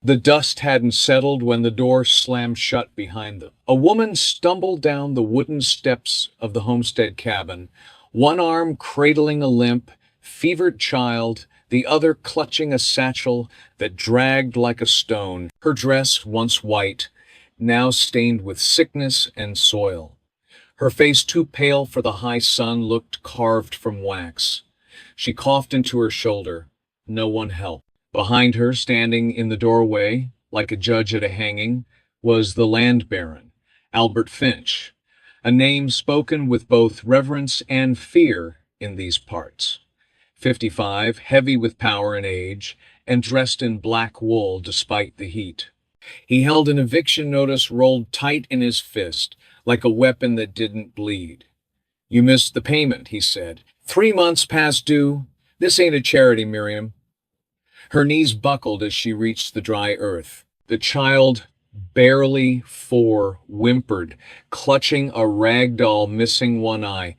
The dust hadn't settled when the door slammed shut behind them. A woman stumbled down the wooden steps of the homestead cabin, one arm cradling a limp, fevered child, the other clutching a satchel that dragged like a stone. Her dress, once white, now stained with sickness and soil. Her face, too pale for the high sun, looked carved from wax. She coughed into her shoulder. No one helped. Behind her, standing in the doorway, like a judge at a hanging, was the land baron, Albert Finch, a name spoken with both reverence and fear in these parts. 55, heavy with power and age, and dressed in black wool despite the heat. He held an eviction notice rolled tight in his fist, like a weapon that didn't bleed. "You missed the payment," he said. "3 months past due. This ain't a charity, Miriam." Her knees buckled as she reached the dry earth. The child, barely 4, whimpered, clutching a rag doll missing one eye.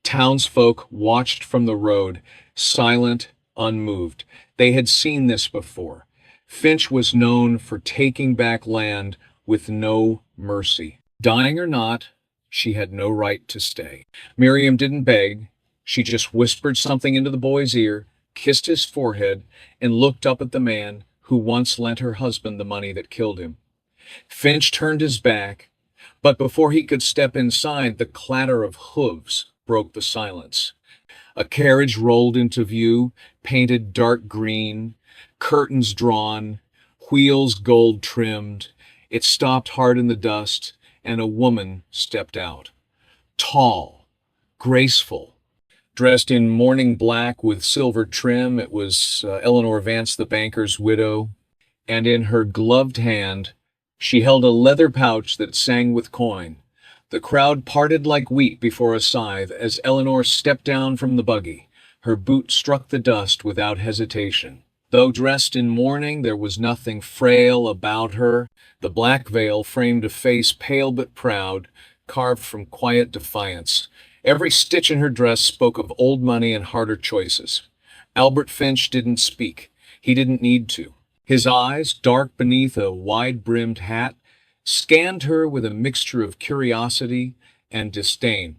Townsfolk watched from the road, silent, unmoved. They had seen this before. Finch was known for taking back land with no mercy. Dying or not, she had no right to stay. Miriam didn't beg. She just whispered something into the boy's ear, kissed his forehead, and looked up at the man who once lent her husband the money that killed him. Finch turned his back, but before he could step inside, the clatter of hooves broke the silence. A carriage rolled into view, painted dark green, curtains drawn, wheels gold trimmed. It stopped hard in the dust, and a woman stepped out. Tall, graceful, dressed in mourning black with silver trim. It was Eleanor Vance, the banker's widow, and in her gloved hand she held a leather pouch that sang with coin. The crowd parted like wheat before a scythe as Eleanor stepped down from the buggy. Her boot struck the dust without hesitation. Though dressed in mourning, there was nothing frail about her. The black veil framed a face pale but proud, carved from quiet defiance. Every stitch in her dress spoke of old money and harder choices. Albert Finch didn't speak. He didn't need to. His eyes, dark beneath a wide-brimmed hat, scanned her with a mixture of curiosity and disdain.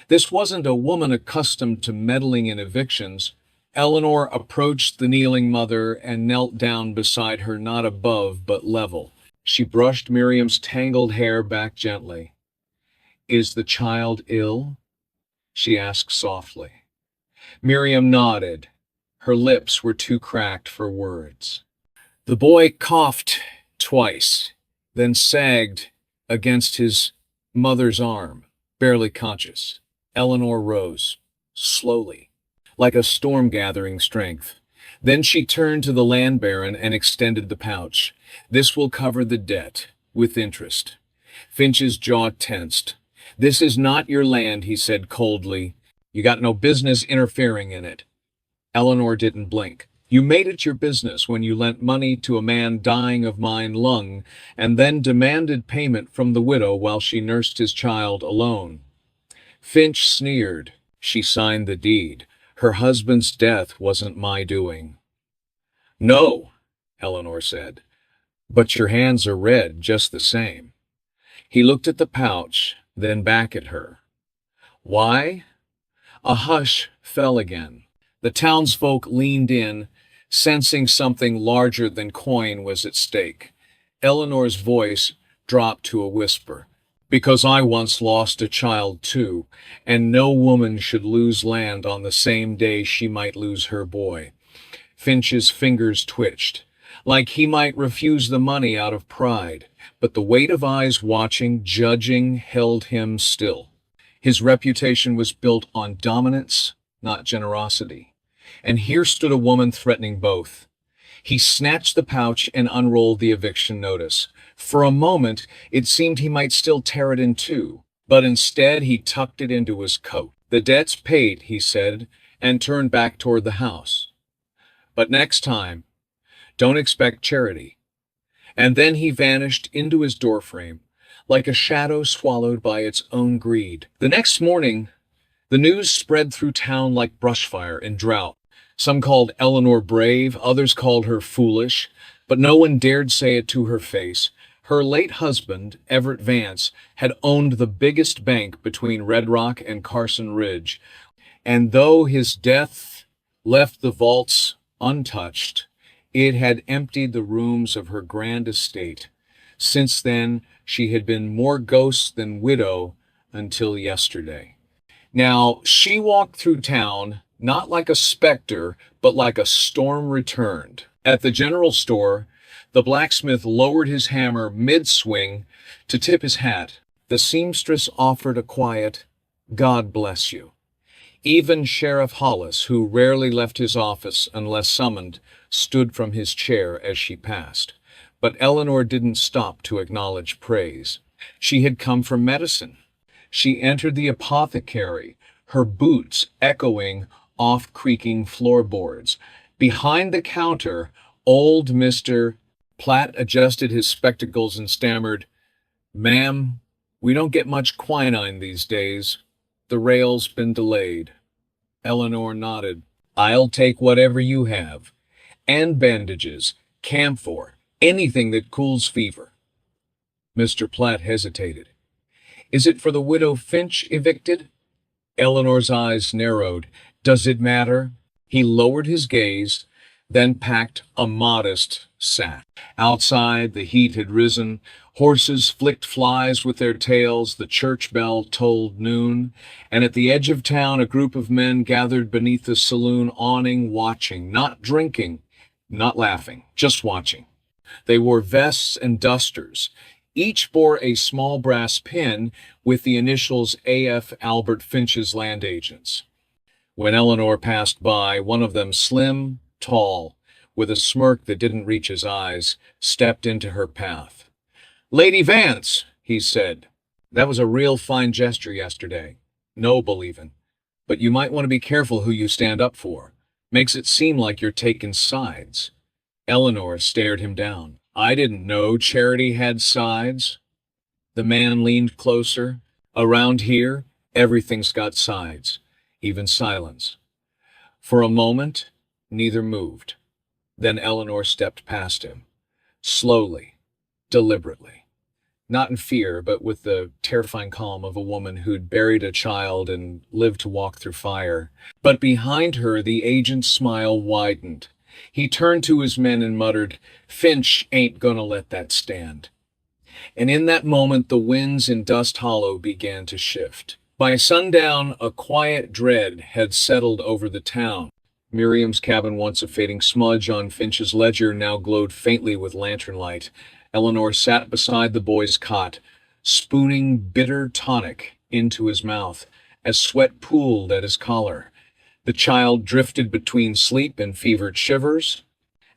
This wasn't a woman accustomed to meddling in evictions. Eleanor approached the kneeling mother and knelt down beside her, not above but level. She brushed Miriam's tangled hair back gently. "Is the child ill?" she asked softly. Miriam nodded. Her lips were too cracked for words. The boy coughed twice, then sagged against his mother's arm, barely conscious. Eleanor rose, slowly, like a storm gathering strength. Then she turned to the land baron and extended the pouch. "This will cover the debt, with interest." Finch's jaw tensed. "This is not your land," he said coldly. "You got no business interfering in it." Eleanor didn't blink. "You made it your business when you lent money to a man dying of mind lung, and then demanded payment from the widow while she nursed his child alone." Finch sneered. "She signed the deed. Her husband's death wasn't my doing." "No," Eleanor said, "but your hands are red just the same." He looked at the pouch, then back at her. "Why?" A hush fell again. The townsfolk leaned in, sensing something larger than coin was at stake. Eleanor's voice dropped to a whisper. "Because I once lost a child too, and no woman should lose land on the same day she might lose her boy." Finch's fingers twitched, like he might refuse the money out of pride, but the weight of eyes watching, judging, held him still. His reputation was built on dominance, not generosity. And here stood a woman threatening both. He snatched the pouch and unrolled the eviction notice. For a moment, it seemed he might still tear it in two, but instead he tucked it into his coat. "The debt's paid," he said, and turned back toward the house. "But next time, don't expect charity." And then he vanished into his doorframe, like a shadow swallowed by its own greed. The next morning, the news spread through town like brushfire in drought. Some called Eleanor brave, others called her foolish. But no one dared say it to her face. Her late husband, Everett Vance, had owned the biggest bank between Red Rock and Carson Ridge, and though his death left the vaults untouched, it had emptied the rooms of her grand estate. Since then, she had been more ghost than widow until yesterday. Now, she walked through town not like a specter, but like a storm returned. At the general store, the blacksmith lowered his hammer mid-swing to tip his hat. The seamstress offered a quiet, "God bless you." Even Sheriff Hollis, who rarely left his office unless summoned, stood from his chair as she passed. But Eleanor didn't stop to acknowledge praise. She had come for medicine. She entered the apothecary, her boots echoing off creaking floorboards. Behind the counter, old Mr. Platt adjusted his spectacles and stammered, "Ma'am, we don't get much quinine these days. The rail's been delayed." Eleanor nodded. "I'll take whatever you have. And bandages, camphor, anything that cools fever." Mr. Platt hesitated. "Is it for the widow Finch evicted?" Eleanor's eyes narrowed. "Does it matter?" He lowered his gaze, then packed a modest sack. Outside, the heat had risen. Horses flicked flies with their tails, the church bell tolled noon, and at the edge of town a group of men gathered beneath the saloon awning, watching, not drinking, not laughing, just watching. They wore vests and dusters. Each bore a small brass pin with the initials A.F. Albert Finch's land agents. When Eleanor passed by, one of them, slim, tall, with a smirk that didn't reach his eyes, stepped into her path. "Lady Vance," he said, "that was a real fine gesture yesterday. Noble even. But you might want to be careful who you stand up for. Makes it seem like you're taking sides." Eleanor stared him down. "I didn't know charity had sides." The man leaned closer. "Around here, everything's got sides, even silence." For a moment, neither moved. Then Eleanor stepped past him, slowly, deliberately. Not in fear, but with the terrifying calm of a woman who'd buried a child and lived to walk through fire. But behind her, the agent's smile widened. He turned to his men and muttered, "Finch ain't gonna let that stand." And in that moment, the winds in Dust Hollow began to shift. By sundown, a quiet dread had settled over the town. Miriam's cabin, once a fading smudge on Finch's ledger, now glowed faintly with lantern light. Eleanor sat beside the boy's cot, spooning bitter tonic into his mouth as sweat pooled at his collar. The child drifted between sleep and fevered shivers.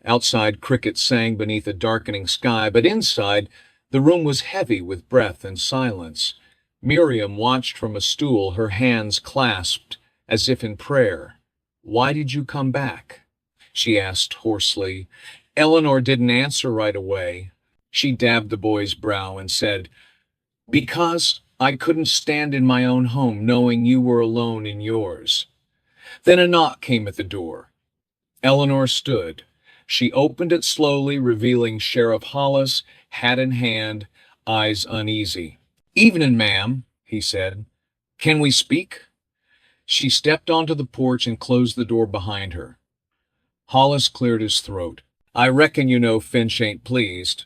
Outside, crickets sang beneath a darkening sky, but inside, the room was heavy with breath and silence. Miriam watched from a stool, her hands clasped as if in prayer. "Why did you come back?" she asked hoarsely. Eleanor didn't answer right away. She dabbed the boy's brow and said, "Because I couldn't stand in my own home knowing you were alone in yours." Then a knock came at the door. Eleanor stood. She opened it slowly, revealing Sheriff Hollis, hat in hand, eyes uneasy. "Evening, ma'am," he said. "Can we speak?" She stepped onto the porch and closed the door behind her. Hollis cleared his throat. "I reckon you know Finch ain't pleased.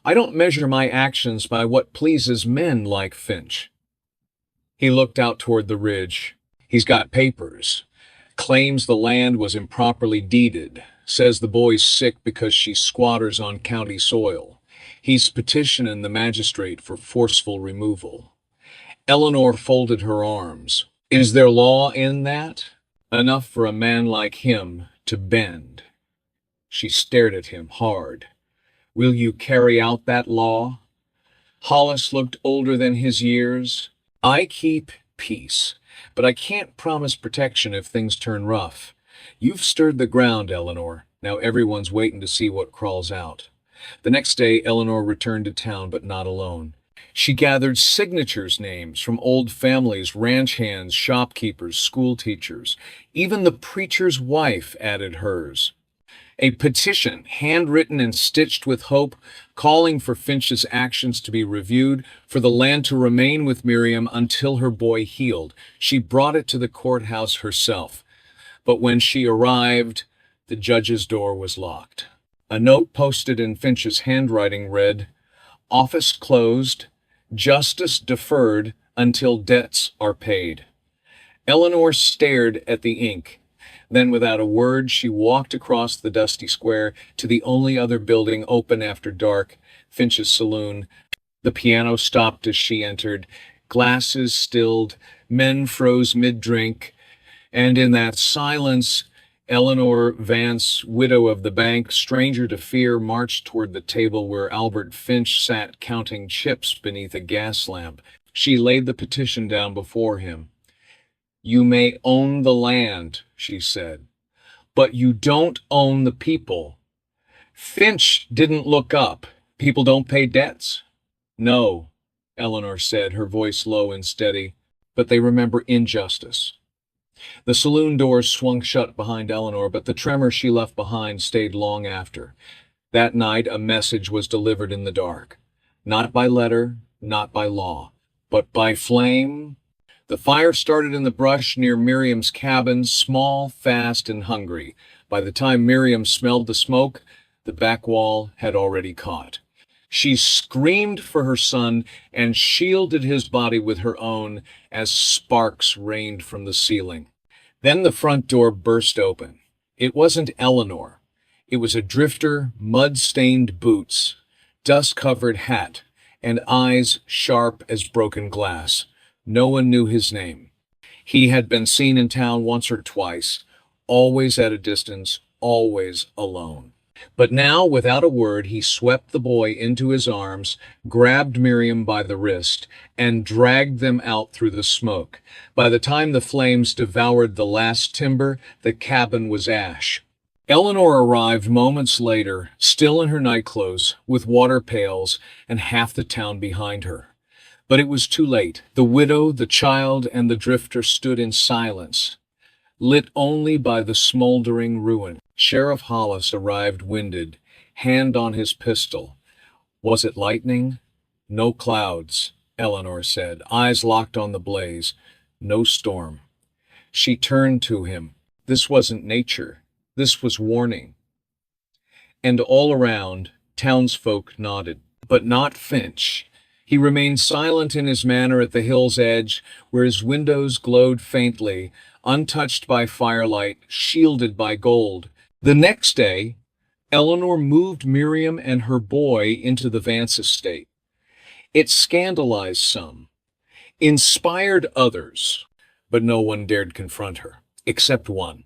I don't measure my actions by what pleases men like Finch." He looked out toward the ridge. "He's got papers. Claims the land was improperly deeded. Says the boy's sick because she squatters on county soil. He's petitioning the magistrate for forceful removal." Eleanor folded her arms. "Is there law in that? Enough for a man like him to bend?" She stared at him hard. "Will you carry out that law?" Hollis looked older than his years. "I keep peace, but I can't promise protection if things turn rough. You've stirred the ground, Eleanor. Now everyone's waiting to see what crawls out." The next day, Eleanor returned to town, but not alone. She gathered signatures names from old families, ranch hands, shopkeepers, school teachers. Even the preacher's wife added hers. A petition, handwritten and stitched with hope, calling for Finch's actions to be reviewed, for the land to remain with Miriam until her boy healed. She brought it to the courthouse herself. But when she arrived, the judge's door was locked. A note posted in Finch's handwriting read, "Office closed, justice deferred until debts are paid." Eleanor stared at the ink. Then, without a word, she walked across the dusty square to the only other building open after dark, Finch's saloon. The piano stopped as she entered. Glasses stilled, men froze mid-drink, and in that silence, Eleanor Vance, widow of the bank, stranger to fear, marched toward the table where Albert Finch sat counting chips beneath a gas lamp. She laid the petition down before him. "You may own the land," she said, "but you don't own the people." Finch didn't look up. "People don't pay debts?" "No," Eleanor said, her voice low and steady, "but they remember injustice." The saloon doors swung shut behind Eleanor, but the tremor she left behind stayed long after. That night, a message was delivered in the dark. Not by letter, not by law, but by flame. The fire started in the brush near Miriam's cabin, small, fast, and hungry. By the time Miriam smelled the smoke, the back wall had already caught. She screamed for her son and shielded his body with her own as sparks rained from the ceiling. Then the front door burst open. It wasn't Eleanor. It was a drifter, mud-stained boots, dust-covered hat, and eyes sharp as broken glass. No one knew his name. He had been seen in town once or twice, always at a distance, always alone. But now, without a word, he swept the boy into his arms, grabbed Miriam by the wrist, and dragged them out through the smoke. By the time the flames devoured the last timber, the cabin was ash. Eleanor arrived moments later, still in her nightclothes, with water pails and half the town behind her. But it was too late. The widow, the child, and the drifter stood in silence, lit only by the smoldering ruin. Sheriff Hollis arrived winded, hand on his pistol. "Was it lightning?" "No clouds," Eleanor said, eyes locked on the blaze. "No storm." She turned to him. This wasn't nature. This was warning. And all around, townsfolk nodded. But not Finch. He remained silent in his manor at the hill's edge, where his windows glowed faintly, untouched by firelight, shielded by gold. The next day, Eleanor moved Miriam and her boy into the Vance estate. It scandalized some, inspired others, but no one dared confront her, except one.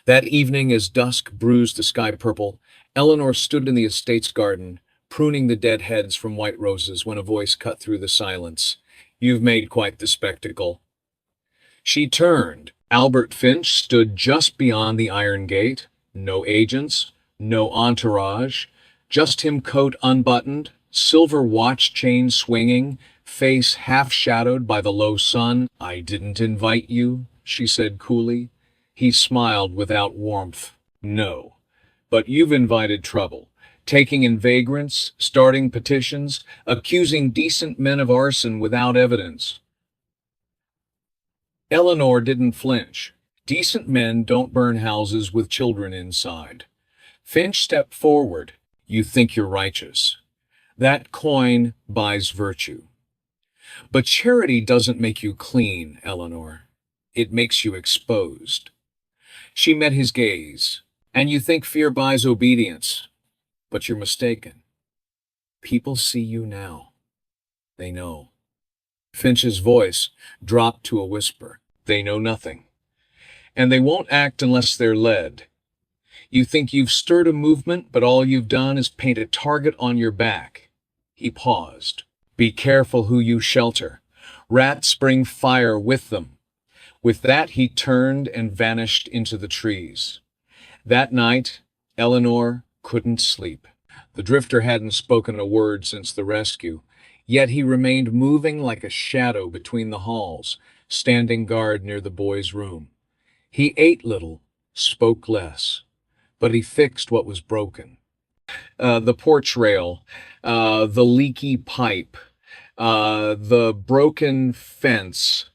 That evening, as dusk bruised the sky purple, Eleanor stood in the estate's garden, pruning the dead heads from white roses, when a voice cut through the silence. "You've made quite the spectacle." She turned. Albert Finch stood just beyond the iron gate. No agents, no entourage, just him, coat unbuttoned, silver watch chain swinging, face half-shadowed by the low sun. "I didn't invite you," she said coolly. He smiled without warmth. "No, but you've invited trouble. Taking in vagrants, starting petitions, accusing decent men of arson without evidence." Eleanor didn't flinch. Decent men don't burn houses with children inside. Finch stepped forward. "You think you're righteous. That coin buys virtue. But charity doesn't make you clean, Eleanor. It makes you exposed." She met his gaze. "And you think fear buys obedience. But you're mistaken. People see you now. They know." Finch's voice dropped to a whisper. "They know nothing. And they won't act unless they're led. You think you've stirred a movement, but all you've done is paint a target on your back." He paused. "Be careful who you shelter. Rats bring fire with them." With that, he turned and vanished into the trees. That night, Eleanor couldn't sleep. The drifter hadn't spoken a word since the rescue, yet he remained moving like a shadow between the halls, standing guard near the boy's room. He ate little, spoke less, but he fixed what was broken. The porch rail, the leaky pipe, the broken fence.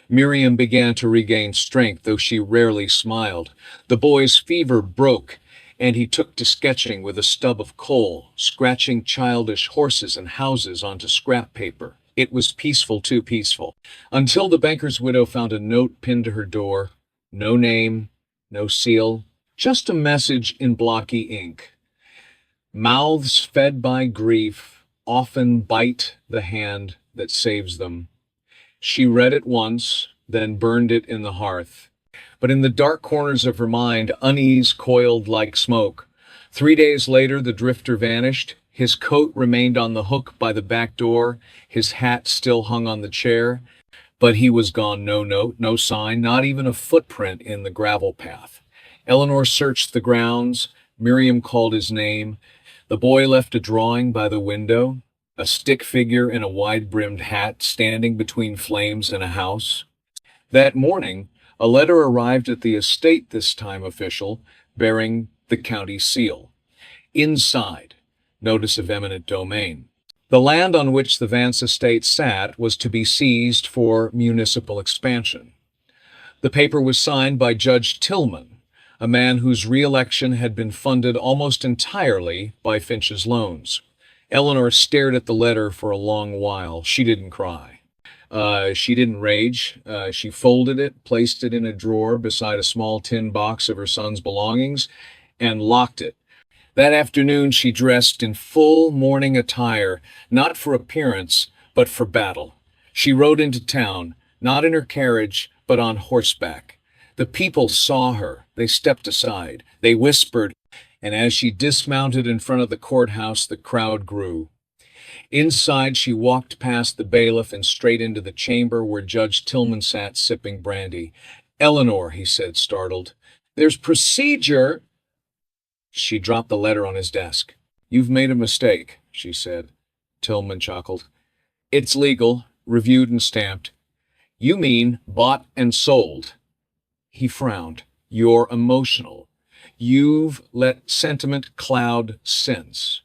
Miriam began to regain strength, though she rarely smiled. The boy's fever broke, and he took to sketching with a stub of coal, scratching childish horses and houses onto scrap paper. It was peaceful, too peaceful, until the banker's widow found a note pinned to her door. No name, no seal, just a message in blocky ink. Mouths fed by grief often bite the hand that saves them. She read it once, then burned it in the hearth. But in the dark corners of her mind, unease coiled like smoke. 3 days later, the drifter vanished. His coat remained on the hook by the back door. His hat still hung on the chair. But he was gone. No note, no sign, not even a footprint in the gravel path. Eleanor searched the grounds. Miriam called his name. The boy left a drawing by the window, a stick figure in a wide-brimmed hat standing between flames and a house. That morning, a letter arrived at the estate, this time official, bearing the county seal. Inside, notice of eminent domain. The land on which the Vance estate sat was to be seized for municipal expansion. The paper was signed by Judge Tillman, a man whose re-election had been funded almost entirely by Finch's loans. Eleanor stared at the letter for a long while. She didn't cry. She didn't rage. She folded it, placed it in a drawer beside a small tin box of her son's belongings, and locked it. That afternoon she dressed in full morning attire, not for appearance, but for battle. She rode into town, not in her carriage, but on horseback. The people saw her. They stepped aside. They whispered, and as she dismounted in front of the courthouse, the crowd grew. Inside, she walked past the bailiff and straight into the chamber where Judge Tillman sat sipping brandy. "Eleanor," he said, startled, "there's procedure." She dropped the letter on his desk. "You've made a mistake," she said. Tillman chuckled. "It's legal, reviewed and stamped." "You mean bought and sold." He frowned. "You're emotional. You've let sentiment cloud sense."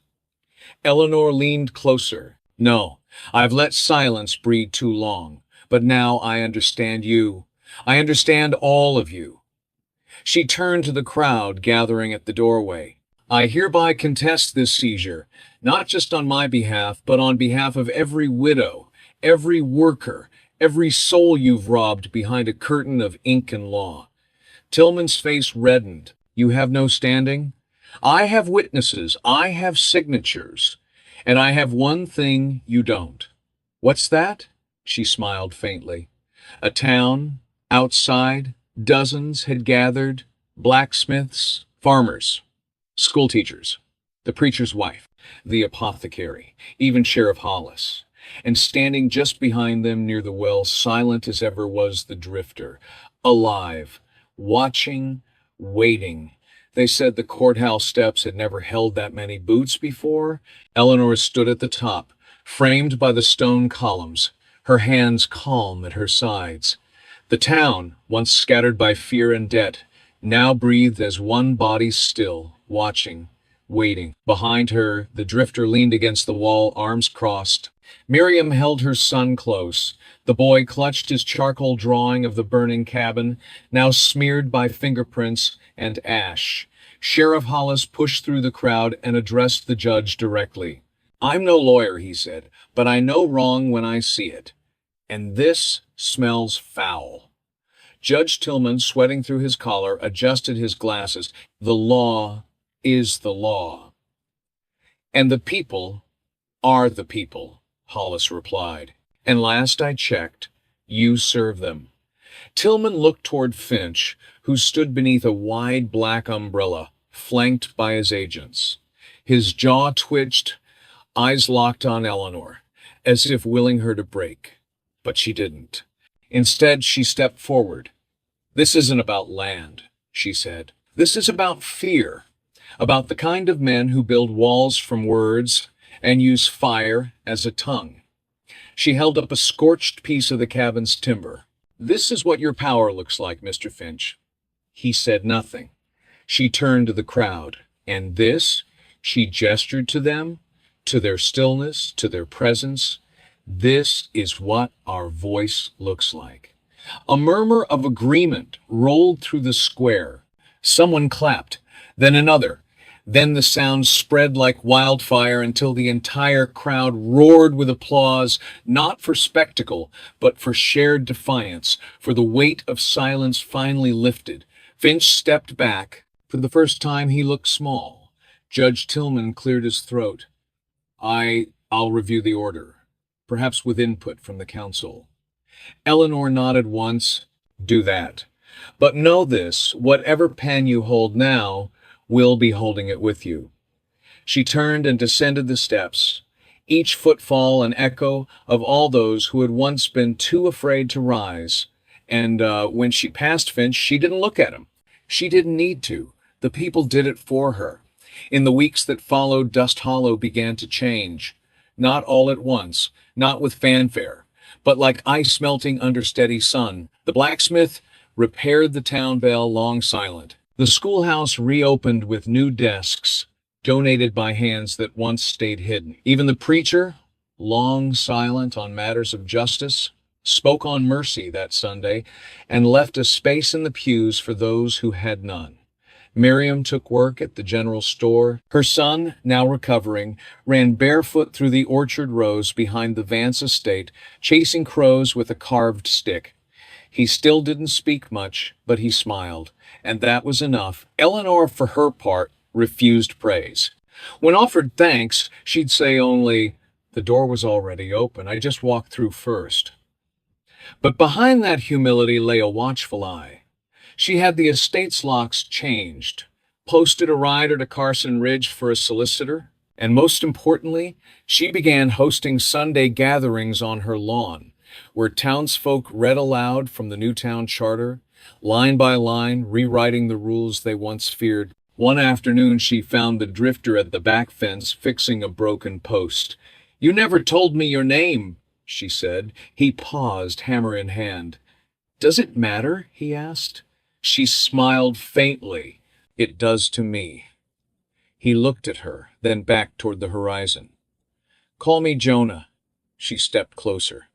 Eleanor leaned closer. "No, I've let silence breed too long. But now I understand you. I understand all of you." She turned to the crowd gathering at the doorway. "I hereby contest this seizure, not just on my behalf, but on behalf of every widow, every worker, every soul you've robbed behind a curtain of ink and law." Tillman's face reddened. "You have no standing? I have witnesses. I have signatures. And I have one thing you don't." "What's that?" She smiled faintly. A town, outside, dozens had gathered, blacksmiths, farmers, schoolteachers, the preacher's wife, the apothecary, even Sheriff Hollis. And standing just behind them near the well, silent as ever, was the drifter, alive, watching, waiting. They said the courthouse steps had never held that many boots before. Eleanor stood at the top, framed by the stone columns, her hands calm at her sides. The town, once scattered by fear and debt, now breathed as one body still, watching, waiting. Behind her, the drifter leaned against the wall, arms crossed. Miriam held her son close. The boy clutched his charcoal drawing of the burning cabin, now smeared by fingerprints and ash. Sheriff Hollis pushed through the crowd and addressed the judge directly. "I'm no lawyer," he said, "but I know wrong when I see it. And this smells foul." Judge Tillman, sweating through his collar, adjusted his glasses. "The law is the law. And the people are the people," Hollis replied. "And last I checked, you serve them." Tillman looked toward Finch, who stood beneath a wide black umbrella, flanked by his agents. His jaw twitched, eyes locked on Eleanor, as if willing her to break. But she didn't. Instead, she stepped forward. "This isn't about land," she said. "This is about fear, about the kind of men who build walls from words and use fire as a tongue." She held up a scorched piece of the cabin's timber. "This is what your power looks like, Mr. Finch." He said nothing. She turned to the crowd. And this, she gestured to them, to their stillness, to their presence. This is what our voice looks like. A murmur of agreement rolled through the square. Someone clapped, then another. Then the sound spread like wildfire until the entire crowd roared with applause, not for spectacle, but for shared defiance, for the weight of silence finally lifted. Finch stepped back. For the first time, he looked small. Judge Tillman cleared his throat. I'll review the order, perhaps with input from the council. Eleanor nodded once. Do that. But know this, whatever pen you hold now, we'll be holding it with you. She turned and descended the steps, each footfall an echo of all those who had once been too afraid to rise. And when she passed Finch, she didn't look at him. She didn't need to. The people did it for her. In the weeks that followed, Dust Hollow began to change. Not all at once, not with fanfare, but like ice melting under steady sun. The blacksmith repaired the town bell, long silent. The schoolhouse reopened with new desks, donated by hands that once stayed hidden. Even the preacher, long silent on matters of justice, spoke on mercy that Sunday and left a space in the pews for those who had none. Miriam took work at the general store. Her son, now recovering, ran barefoot through the orchard rows behind the Vance estate, chasing crows with a carved stick. He still didn't speak much, but he smiled, and that was enough. Eleanor, for her part, refused praise. When offered thanks, she'd say only, "The door was already open. I just walked through first." But behind that humility lay a watchful eye. She had the estate's locks changed, posted a rider to Carson Ridge for a solicitor, and most importantly, she began hosting Sunday gatherings on her lawn, where townsfolk read aloud from the Newtown Charter, line by line, rewriting the rules they once feared. One afternoon, she found the drifter at the back fence fixing a broken post. "You never told me your name," she said. He paused, hammer in hand. "Does it matter?" he asked. She smiled faintly. "It does to me." He looked at her, then back toward the horizon. "Call me Jonah." She stepped closer.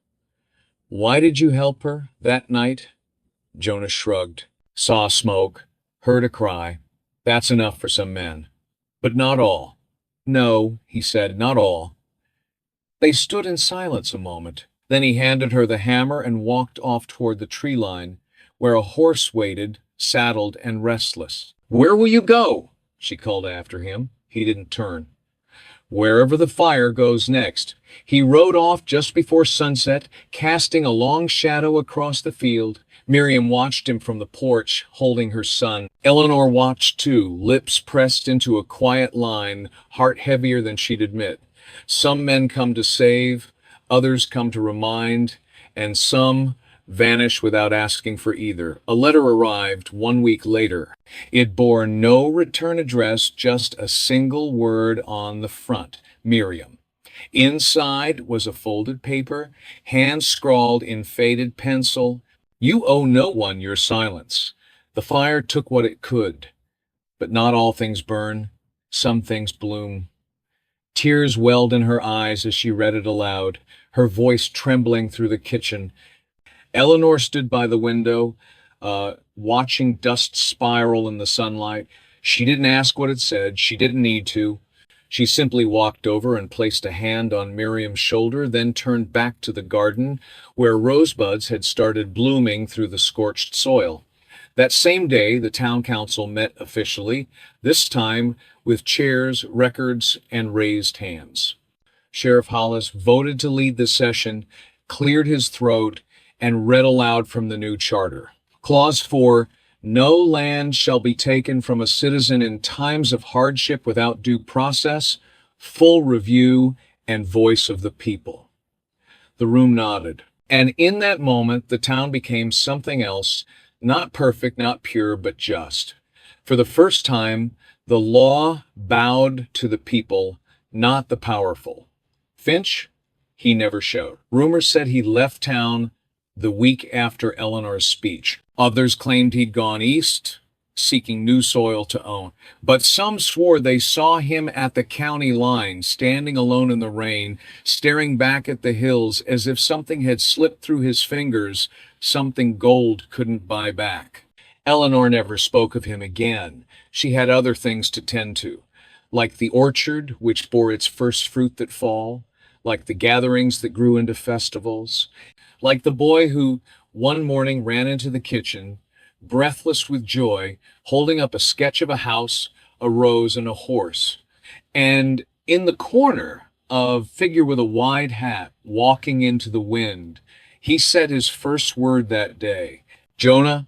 "Why did you help her that night?" Jonah shrugged. "Saw smoke, heard a cry. That's enough for some men. But not all." "No," he said, "not all." They stood in silence a moment. Then he handed her the hammer and walked off toward the tree line, where a horse waited, saddled and restless. "Where will you go?" she called after him. He didn't turn. "Wherever the fire goes next." He rode off just before sunset, casting a long shadow across the field. Miriam watched him from the porch, holding her son. Eleanor watched too, lips pressed into a quiet line, heart heavier than she'd admit. Some men come to save, others come to remind, and some vanish without asking for either. A letter arrived 1 week later. It bore no return address, just a single word on the front: Miriam. Inside was a folded paper, hand-scrawled in faded pencil. "You owe no one your silence. The fire took what it could. But not all things burn. Some things bloom." Tears welled in her eyes as she read it aloud, her voice trembling through the kitchen. Eleanor stood by the window, watching dust spiral in the sunlight. She didn't ask what it said. She didn't need to. She simply walked over and placed a hand on Miriam's shoulder, then turned back to the garden, where rosebuds had started blooming through the scorched soil. That same day, the town council met officially, this time with chairs, records, and raised hands. Sheriff Hollis voted to lead the session, cleared his throat, and read aloud from the new charter. Clause 4, "No land shall be taken from a citizen in times of hardship without due process, full review, and voice of the people." The room nodded. And in that moment, the town became something else, not perfect, not pure, but just. For the first time, the law bowed to the people, not the powerful. Finch, he never showed. Rumors said he left town the week after Eleanor's speech. Others claimed he'd gone east, seeking new soil to own. But some swore they saw him at the county line, standing alone in the rain, staring back at the hills as if something had slipped through his fingers, something gold couldn't buy back. Eleanor never spoke of him again. She had other things to tend to, like the orchard which bore its first fruit that fall, like the gatherings that grew into festivals, like the boy who one morning ran into the kitchen, breathless with joy, holding up a sketch of a house, a rose, and a horse. And in the corner, a figure with a wide hat walking into the wind, he said his first word that day. "Jonah,"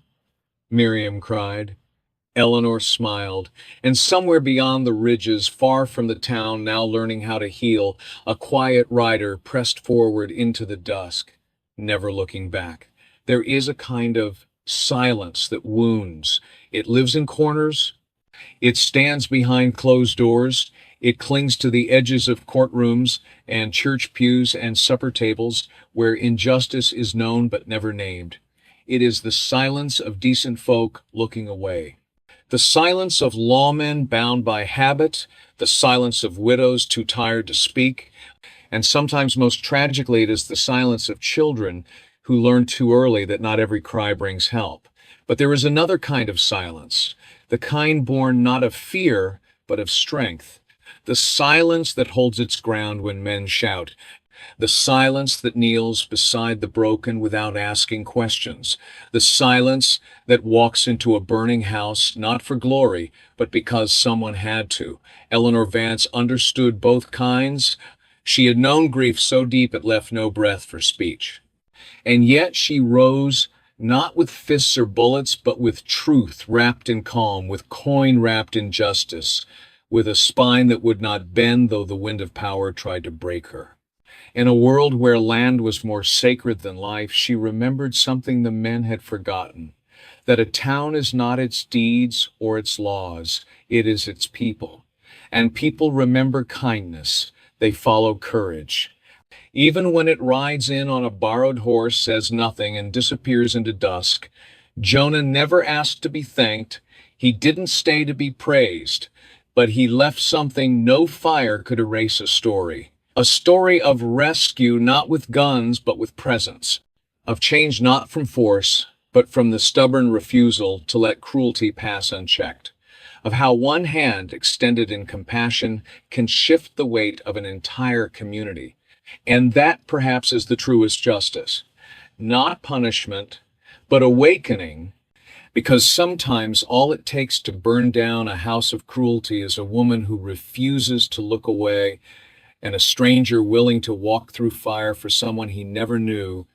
Miriam cried. Eleanor smiled, and somewhere beyond the ridges, far from the town now learning how to heal, a quiet rider pressed forward into the dusk, never looking back. There is a kind of silence that wounds. It lives in corners. It stands behind closed doors. It clings to the edges of courtrooms and church pews and supper tables where injustice is known but never named. It is the silence of decent folk looking away. The silence of lawmen bound by habit, the silence of widows too tired to speak, and sometimes most tragically it is the silence of children who learn too early that not every cry brings help. But there is another kind of silence, the kind born not of fear, but of strength. The silence that holds its ground when men shout. The silence that kneels beside the broken without asking questions. The silence that walks into a burning house, not for glory, but because someone had to. Eleanor Vance understood both kinds. She had known grief so deep it left no breath for speech. And yet she rose not with fists or bullets, but with truth wrapped in calm, with coin wrapped in justice, with a spine that would not bend though the wind of power tried to break her. In a world where land was more sacred than life, she remembered something the men had forgotten, that a town is not its deeds or its laws, it is its people. And people remember kindness, they follow courage. Even when it rides in on a borrowed horse, says nothing, and disappears into dusk, Jonah never asked to be thanked, he didn't stay to be praised, but he left something no fire could erase a story. A story of rescue not with guns but with presence, of change not from force but from the stubborn refusal to let cruelty pass unchecked, of how one hand extended in compassion can shift the weight of an entire community. And that perhaps is the truest justice. Not punishment, but awakening, because sometimes all it takes to burn down a house of cruelty is a woman who refuses to look away and a stranger willing to walk through fire for someone he never knew